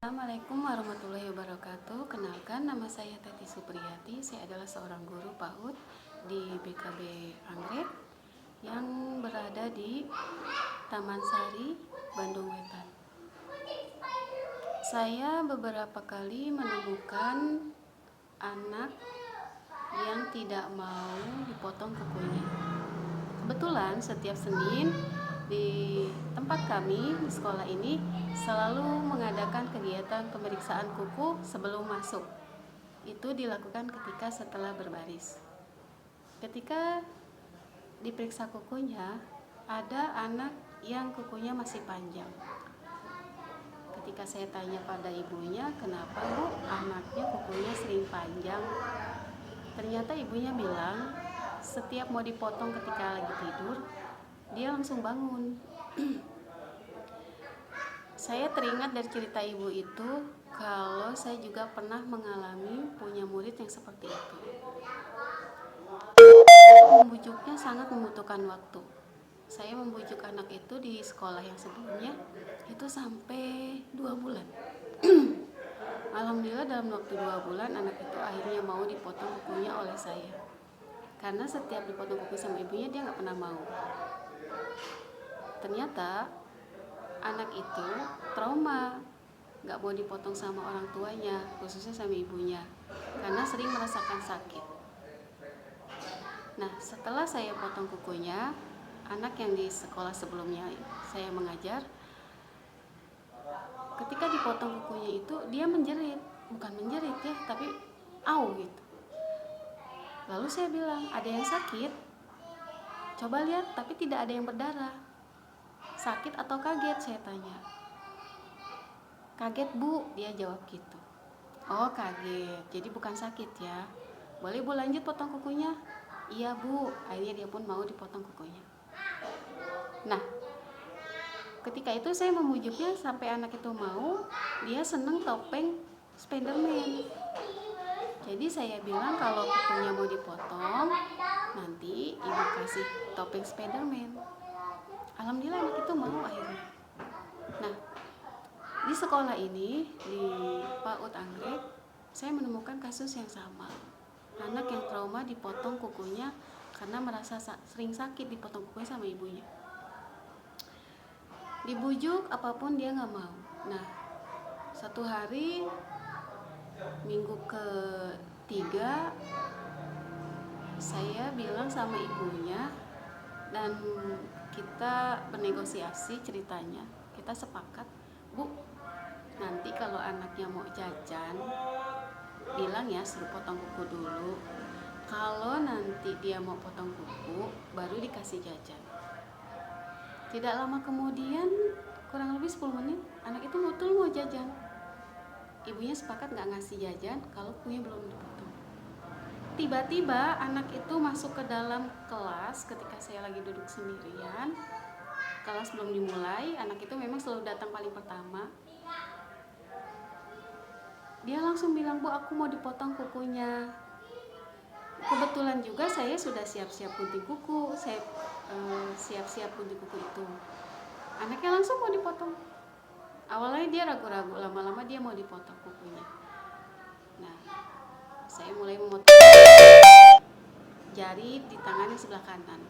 Assalamualaikum warahmatullahi wabarakatuh. Kenalkan, nama saya Teti Supriyati. Saya adalah seorang guru PAUD di BKB Anggrek yang berada di Taman Sari, Bandung Wetan. Saya beberapa kali menemukan anak yang tidak mau dipotong kukunya. Kebetulan setiap Senin di tempat kami di sekolah ini selalu mengadakan kegiatan pemeriksaan kuku sebelum masuk. Itu dilakukan ketika setelah berbaris. Ketika diperiksa kukunya, ada anak yang kukunya masih panjang. Ketika saya tanya pada ibunya, kenapa Bu anaknya kukunya sering panjang? Ternyata ibunya bilang, setiap mau dipotong ketika lagi tidur, dia langsung bangun. Saya teringat dari cerita ibu itu kalau saya juga pernah mengalami punya murid yang seperti itu. Membujuknya sangat membutuhkan waktu. Saya membujuk anak itu di sekolah yang sebelumnya itu sampai 2 bulan. Alhamdulillah dalam waktu 2 bulan anak itu akhirnya mau dipotong kukunya oleh saya. Karena setiap dipotong kuku sama ibunya dia nggak pernah mau. Ternyata anak itu trauma, nggak mau dipotong sama orang tuanya, khususnya sama ibunya, karena sering merasakan sakit. Nah, setelah saya potong kukunya, anak yang di sekolah sebelumnya saya mengajar, ketika dipotong kukunya itu dia menjerit, bukan menjerit ya, tapi au gitu. Lalu saya bilang, ada yang sakit? Coba lihat, tapi tidak ada yang berdarah. Sakit atau kaget, saya tanya. Kaget Bu, dia jawab gitu. Oh kaget, jadi bukan sakit ya. Boleh Bu lanjut potong kukunya? Iya Bu, akhirnya dia pun mau dipotong kukunya. Nah, ketika itu saya memujuknya sampai anak itu mau. Dia seneng topeng Spiderman. Jadi saya bilang kalau kukunya mau dipotong, nanti ibu kasih topeng Spiderman. Alhamdulillah anak itu mau akhirnya. Nah, di sekolah ini, di PAUD Anggrek, saya menemukan kasus yang sama. Anak yang trauma dipotong kukunya karena merasa sering sakit dipotong kukunya sama ibunya. Dibujuk apapun dia nggak mau. Nah, satu hari minggu ketiga saya bilang sama ibunya dan kita bernegosiasi ceritanya. Kita sepakat, Bu, nanti kalau anaknya mau jajan, bilang ya suruh potong kuku dulu. Kalau nanti dia mau potong kuku, baru dikasih jajan. Tidak lama kemudian, kurang lebih 10 menit, anak itu betul mau jajan. Ibunya sepakat gak ngasih jajan kalau kukunya belum dipotong. Tiba-tiba anak itu masuk ke dalam kelas ketika saya lagi duduk sendirian. Kelas belum dimulai, anak itu memang selalu datang paling pertama. Dia langsung bilang, Bu, aku mau dipotong kukunya. Kebetulan juga saya sudah siap-siap gunting kuku. Saya siap-siap gunting kuku itu. Anaknya langsung mau dipotong. Awalnya dia ragu-ragu, lama-lama dia mau dipotong kukunya. Nah, saya mulai memotong jari di tangan yang sebelah kanan.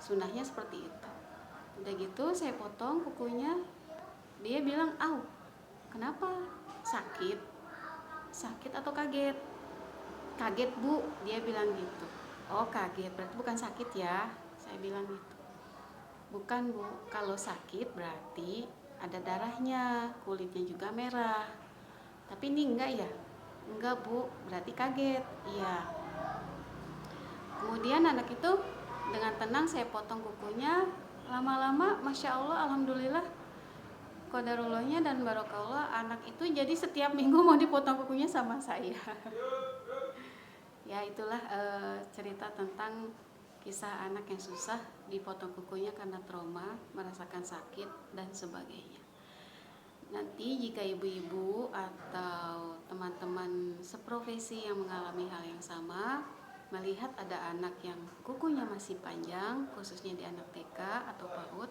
Sunnahnya seperti itu. Udah gitu saya potong kukunya. Dia bilang, "Au, kenapa? Sakit? Sakit atau kaget?" "Kaget Bu," dia bilang gitu. "Oh kaget, berarti bukan sakit ya?" Saya bilang gitu. "Bukan Bu, kalau sakit berarti ada darahnya, kulitnya juga merah. Tapi ini enggak ya?" "Enggak Bu, berarti kaget." "Iya." Kemudian anak itu dengan tenang saya potong kukunya. Lama-lama Masya Allah, Alhamdulillah, Qadarullahnya dan Barokallah, anak itu jadi setiap minggu mau dipotong kukunya sama saya. Ya itulah cerita tentang kisah anak yang susah dipotong kukunya karena trauma, merasakan sakit dan sebagainya. Nanti jika ibu-ibu atau teman-teman seprofesi yang mengalami hal yang sama, melihat ada anak yang kukunya masih panjang, khususnya di anak TK atau PAUD,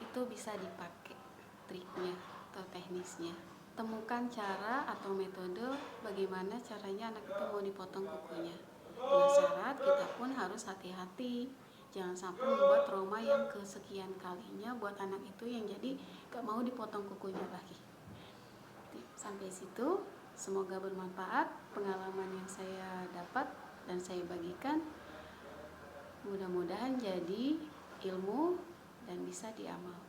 itu bisa dipakai triknya atau tekniknya. teknisnya. Temukan cara atau metode bagaimana caranya anak itu mau dipotong kukunya. Dengan syarat kita pun harus hati-hati. Jangan sampai membuat trauma yang kesekian kalinya buat anak itu yang jadi gak mau dipotong kukunya lagi. Sampai situ, semoga bermanfaat pengalaman yang saya dapat dan saya bagikan. Mudah-mudahan jadi ilmu dan bisa diamalkan.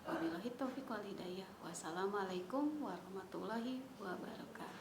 Wabillahi taufiq wal hidayah. Wassalamualaikum warahmatullahi wabarakatuh.